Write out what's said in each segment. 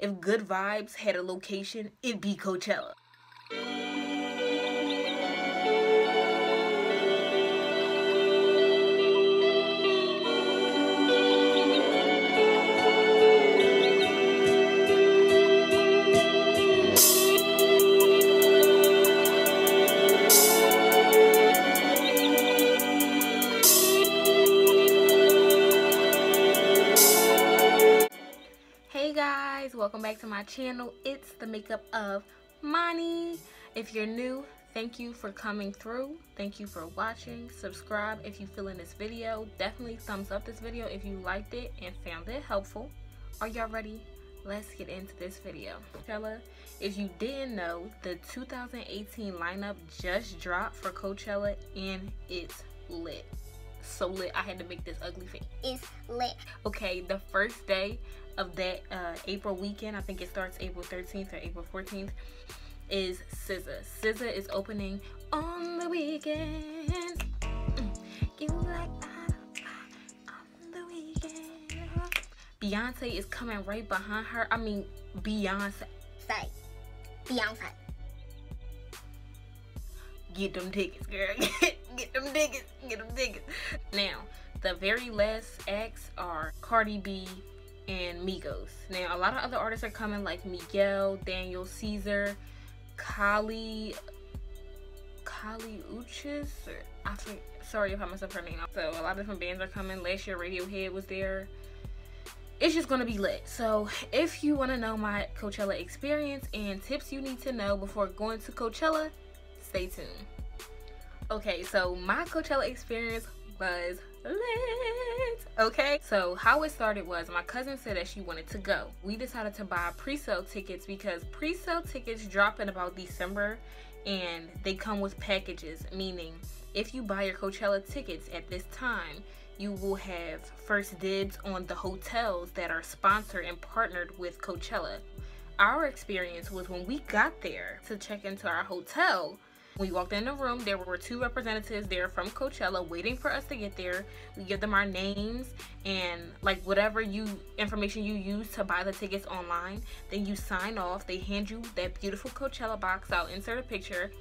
If Good Vibes had a location, it'd be Coachella. Hey guys, welcome back to my channel. It's the makeup of Mani. If you're new, thank you for coming through. Thank you for watching. Subscribe if you feel in this video. Definitely thumbs up this video if you liked it and found it helpful. Are y'all ready? Let's get into this video. Coachella, if you didn't know, the 2018 lineup just dropped for Coachella and it's lit. So lit, I had to make this ugly face. It's lit. Okay, the first day of that April weekend, I think it starts April 13th or April 14th, is SZA. SZA is opening on the weekend. You like on the weekend. Beyonce is coming right behind her. I mean, Beyonce. Say, Beyonce. Get them tickets, girl. Get them tickets. Get them tickets. Now, the very last acts are Cardi B and Migos. Now, a lot of other artists are coming, like Miguel, Daniel Caesar, Kali Uchis. Sorry if I messed up her name. So, a lot of different bands are coming. Last year, Radiohead was there. It's just gonna be lit. So, if you want to know my Coachella experience and tips you need to know before going to Coachella, stay tuned. Okay, so my Coachella experience was lit. Okay, so how it started was my cousin said that she wanted to go. We decided to buy pre-sale tickets because pre-sale tickets drop in about December and they come with packages, meaning if you buy your Coachella tickets at this time, you will have first dibs on the hotels that are sponsored and partnered with Coachella. Our experience was when we got there to check into our hotel. We walked in the room, there were two representatives there from Coachella waiting for us to get there. We give them our names and like whatever information you use to buy the tickets online. Then you sign off. They hand you that beautiful Coachella box. I'll insert a picture.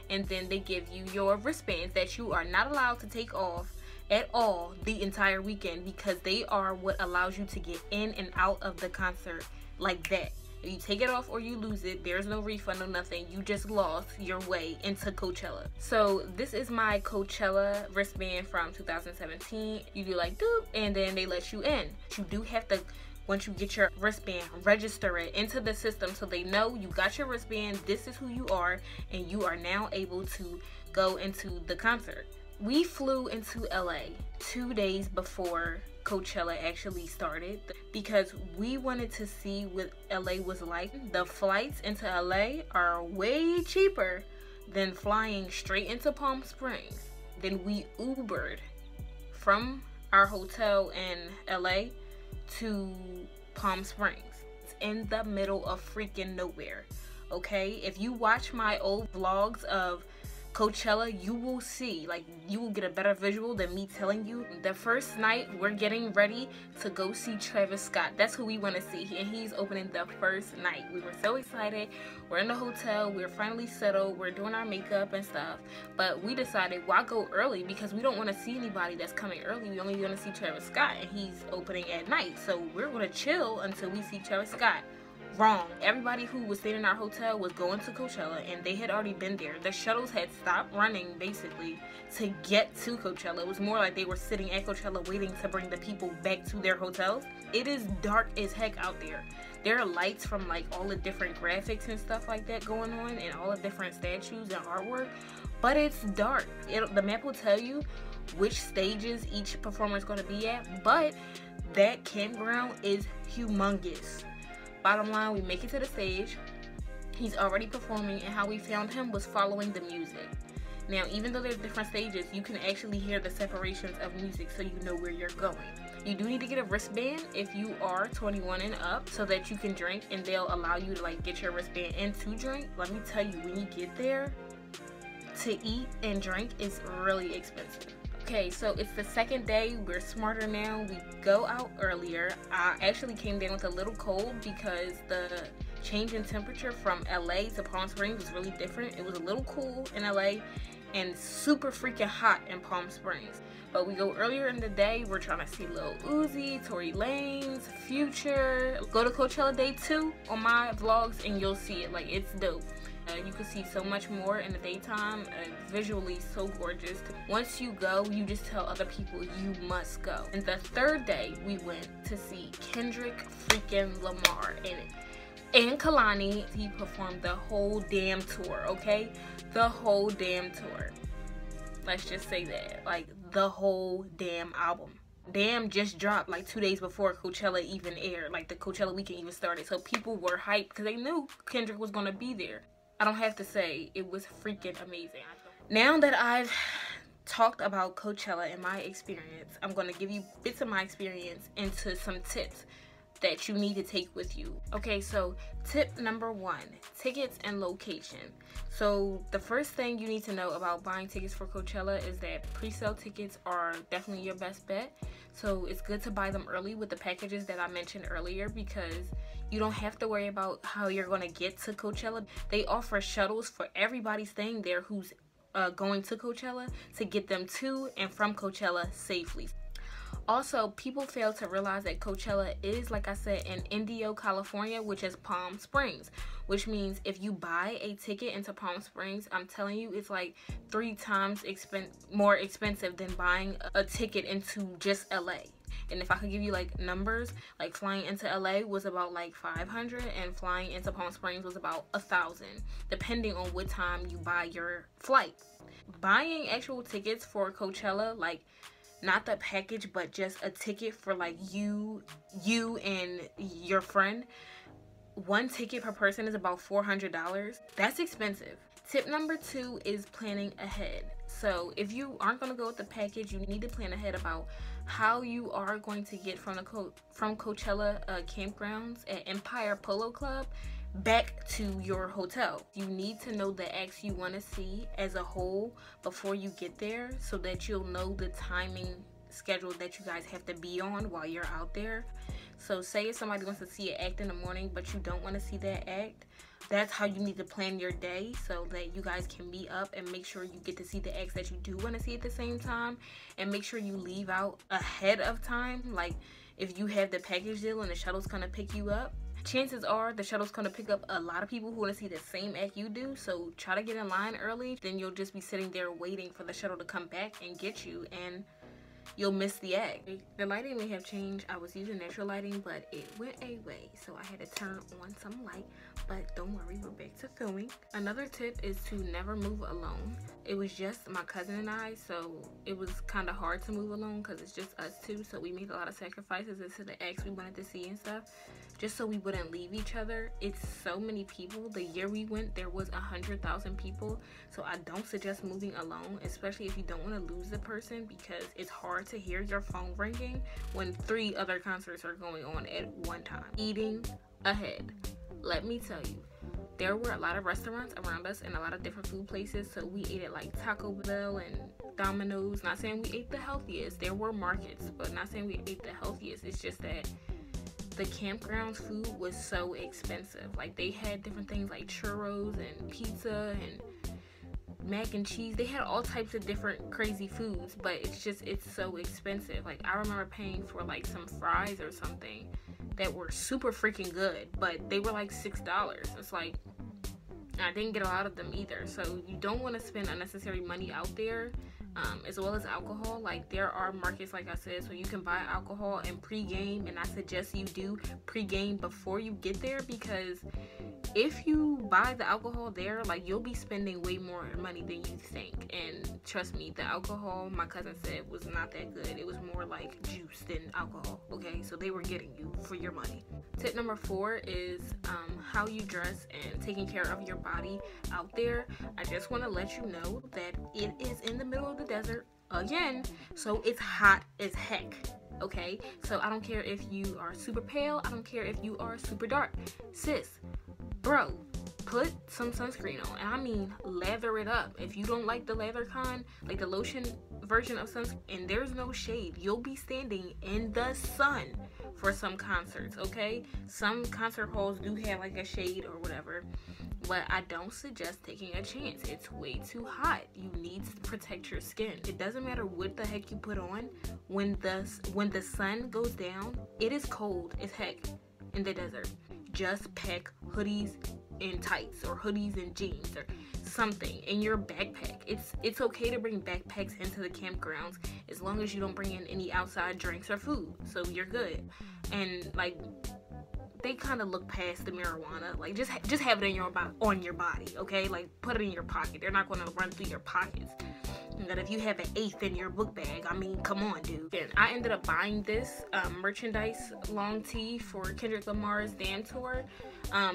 And then they give you your wristbands that you are not allowed to take off at all the entire weekend because they are what allows you to get in and out of the concert like that. If you take it off or you lose it, there's no refund, no nothing. You just lost your way into Coachella. So this is my Coachella wristband from 2017. You do like doop, and then they let you in. You do have to, once you get your wristband, register it into the system so they know you got your wristband, this is who you are, and you are now able to go into the concert. We flew into LA 2 days before Coachella actually started because we wanted to see what LA was like. The flights into LA are way cheaper than flying straight into Palm Springs. Then we Ubered from our hotel in LA to Palm Springs. It's in the middle of freaking nowhere. Okay, if you watch my old vlogs of Coachella, you will see, like, you will get a better visual than me telling you. The first night, we're getting ready to go see Travis Scott. That's who we want to see, and he's opening the first night. We were so excited. We're in the hotel. We're finally settled. We're doing our makeup and stuff, but we decided, why go early? Because we don't want to see anybody that's coming early. We only want to see Travis Scott, and he's opening at night, so we're going to chill until we see Travis Scott. Wrong. Everybody who was staying in our hotel was going to Coachella and they had already been there. The shuttles had stopped running basically to get to Coachella. It was more like they were sitting at Coachella waiting to bring the people back to their hotels. It is dark as heck out there. There are lights from like all the different graphics and stuff like that going on and all the different statues and artwork, but it's dark. The map will tell you which stages each performer is going to be at, but that campground is humongous. Bottom line, we make it to the stage. He's already performing, and how we found him was following the music. Now, even though there's different stages, you can actually hear the separations of music so you know where you're going. You do need to get a wristband if you are 21 and up so that you can drink, and they'll allow you to like get your wristband and to drink. Let me tell you, when you get there, to eat and drink is really expensive. Okay, so it's the second day. We're smarter now. We go out earlier. I actually came down with a little cold because the change in temperature from LA to Palm Springs was really different. It was a little cool in LA and super freaking hot in Palm Springs. But we go earlier in the day. We're trying to see Lil Uzi, Tory Lanez, Future. Go to Coachella Day 2 on my vlogs and you'll see it. Like, it's dope. You can see so much more in the daytime. Visually so gorgeous. Once you go, you just tell other people you must go. And the third day, we went to see Kendrick freaking Lamar. And Kalani, he performed the whole damn tour, okay? The whole damn tour. Let's just say that. Like, the whole damn album. Damn just dropped like 2 days before Coachella even aired. Like, the Coachella weekend even started. So people were hyped because they knew Kendrick was going to be there. I don't have to say, it was freaking amazing. Now that I've talked about Coachella and my experience, I'm going to give you bits of my experience into some tips that you need to take with you. Okay, so tip number 1, tickets and location. So the first thing you need to know about buying tickets for Coachella is that pre-sale tickets are definitely your best bet. So it's good to buy them early with the packages that I mentioned earlier, because you don't have to worry about how you're going to get to Coachella. They offer shuttles for everybody staying there who's going to Coachella to get them to and from Coachella safely. Also, people fail to realize that Coachella is, like I said, in Indio, California, which is Palm Springs, which means if you buy a ticket into Palm Springs, I'm telling you, it's like 3 times more expensive than buying a ticket into just LA. And if I could give you like numbers, like flying into LA was about like $500 and flying into Palm Springs was about $1,000, depending on what time you buy your flight. Buying actual tickets for Coachella, like not the package, but just a ticket for like you and your friend, 1 ticket per person is about $400. That's expensive. Tip number 2 is planning ahead. So if you aren't going to go with the package, you need to plan ahead about how you are going to get from Coachella campgrounds at Empire Polo Club back to your hotel. You need to know the acts you want to see as a whole before you get there, so that you'll know the timing schedule that you guys have to be on while you're out there. So say if somebody wants to see an act in the morning but you don't want to see that act, that's how you need to plan your day, so that you guys can meet up and make sure you get to see the acts that you do want to see at the same time, and make sure you leave out ahead of time. Like if you have the package deal and the shuttle's gonna pick you up, chances are the shuttle's gonna pick up a lot of people who want to see the same act you do. So try to get in line early, then you'll just be sitting there waiting for the shuttle to come back and get you, and you'll miss the act. The lighting may have changed. I was using natural lighting, but it went away, so I had to turn on some light. But don't worry, we're back to filming. Another tip is to never move alone. It was just my cousin and I, so it was kind of hard to move alone because it's just us two. So we made a lot of sacrifices into the acts we wanted to see and stuff, just so we wouldn't leave each other. It's so many people. The year we went, there was 100,000 people. So I don't suggest moving alone, especially if you don't want to lose the person, because it's hard to hear your phone ringing when 3 other concerts are going on at one time. Eating ahead. Let me tell you, there were a lot of restaurants around us and a lot of different food places. So we ate at like Taco Bell and Domino's. Not saying we ate the healthiest. There were markets, but not saying we ate the healthiest. It's just that the campgrounds food was so expensive. Like they had different things like churros and pizza and mac and cheese. They had all types of different crazy foods, but it's so expensive. Like I remember paying for like some fries or something that were super freaking good, but they were like $6. It's like, I didn't get a lot of them either. So you don't want to spend unnecessary money out there, as well as alcohol. Like there are markets, like I said, so you can buy alcohol and pre-game, and I suggest you do pre-game before you get there, because if you buy the alcohol there, like you'll be spending way more money than you think. And trust me, the alcohol, my cousin said, was not that good. It was more like juice than alcohol, okay? So they were getting you for your money. Tip number 4 is how you dress and taking care of your body out there. I just want to let you know that it is in the middle of the desert again, so it's hot as heck. Okay, so I don't care if you are super pale, I don't care if you are super dark, sis, bro, put some sunscreen on. And I mean lather it up. If you don't like the lather kind, like the lotion version of sunscreen. And there's no shade. You'll be standing in the sun for some concerts, okay? Some concert halls do have like a shade or whatever, but I don't suggest taking a chance. It's way too hot. You need to protect your skin. It doesn't matter what the heck you put on. When the sun goes down, it is cold as heck in the desert. Just pack hoodies and tights, or hoodies and jeans, or something in your backpack. It's okay to bring backpacks into the campgrounds as long as you don't bring in any outside drinks or food, so you're good. And like, they kind of look past the marijuana. Like, just have it on your body, okay? Like, put it in your pocket. They're not going to run through your pockets. But if you have an eighth in your book bag, I mean, come on, dude. And I ended up buying this merchandise long tee for Kendrick Lamar's Damn Tour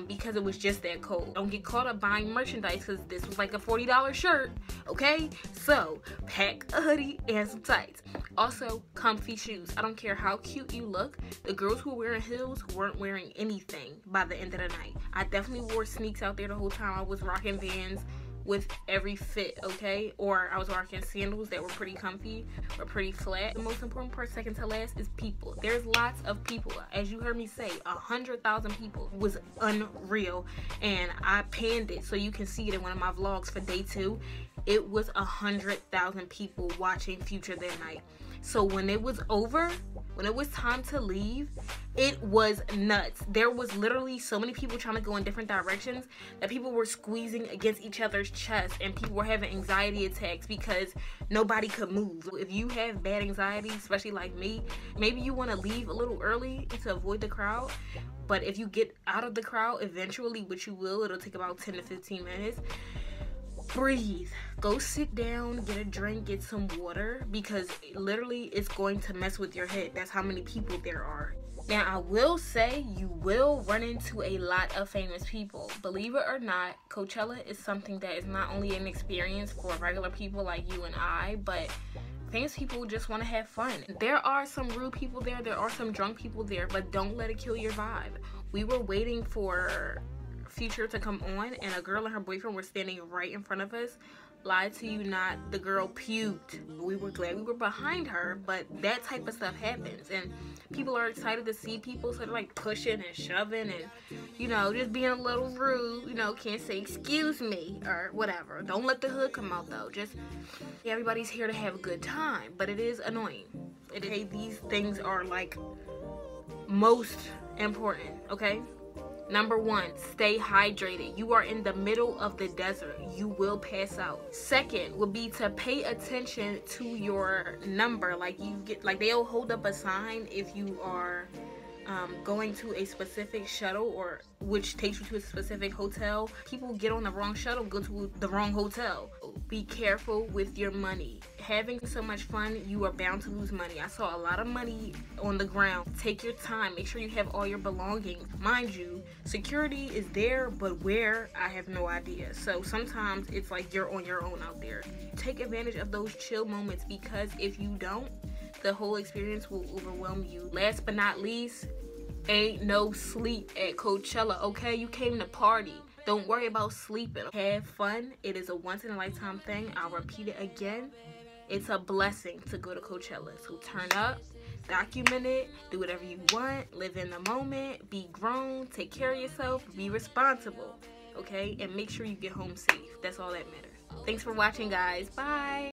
because it was just that cold. Don't get caught up buying merchandise because this was like a $40 shirt, okay? So, pack a hoodie and some tights. Also, comfy shoes. I don't care how cute you look. The girls who were wearing heels weren't wearing anything by the end of the night. I definitely wore sneaks out there the whole time. I was rocking Vans with every fit, okay? Or I was rocking sandals that were pretty comfy or pretty flat. The most important part, second to last, is people. There's lots of people. As you heard me say, 100,000 people was unreal. And I panned it so you can see it in one of my vlogs for day 2. It was 100,000 people watching Future that night. So when it was over, when it was time to leave, it was nuts. There was literally so many people trying to go in different directions that people were squeezing against each other's chest, and people were having anxiety attacks because nobody could move. If you have bad anxiety, especially like me, maybe you want to leave a little early to avoid the crowd. But if you get out of the crowd eventually, which you will, it'll take about 10 to 15 minutes. Breathe. Go sit down, get a drink, get some water, because literally it's going to mess with your head. That's how many people there are. Now, I will say you will run into a lot of famous people. Believe it or not, Coachella is something that is not only an experience for regular people like you and I, but famous people just want to have fun. There are some rude people there, there are some drunk people there, but don't let it kill your vibe. We were waiting for Future to come on, and a girl and her boyfriend were standing right in front of us. Lied to you not, the girl puked. We were glad we were behind her, but that type of stuff happens, and people are excited to see people, so they're like pushing and shoving and, you know, just being a little rude. You know, can't say excuse me or whatever. Don't let the hood come out though. Just, everybody's here to have a good time, but it is annoying. These things are like most important, okay? Number 1, stay hydrated. You are in the middle of the desert. You will pass out. Second would be to pay attention to your number. Like, they'll hold up a sign if you are going to a specific shuttle, or which takes you to a specific hotel. People get on the wrong shuttle, go to the wrong hotel. Be careful with your money. Having so much fun, you are bound to lose money. I saw a lot of money on the ground. Take your time. Make sure you have all your belongings. Mind you, security is there, but where, I have no idea. So sometimes it's like you're on your own out there. Take advantage of those chill moments, because if you don't, the whole experience will overwhelm you. Last but not least, ain't no sleep at Coachella, okay? You came to party. Don't worry about sleeping. Have fun. It is a once-in-a-lifetime thing. I'll repeat it again. It's a blessing to go to Coachella. So turn up, document it, do whatever you want, live in the moment, be grown, take care of yourself, be responsible, okay? And make sure you get home safe. That's all that matters. Thanks for watching, guys. Bye.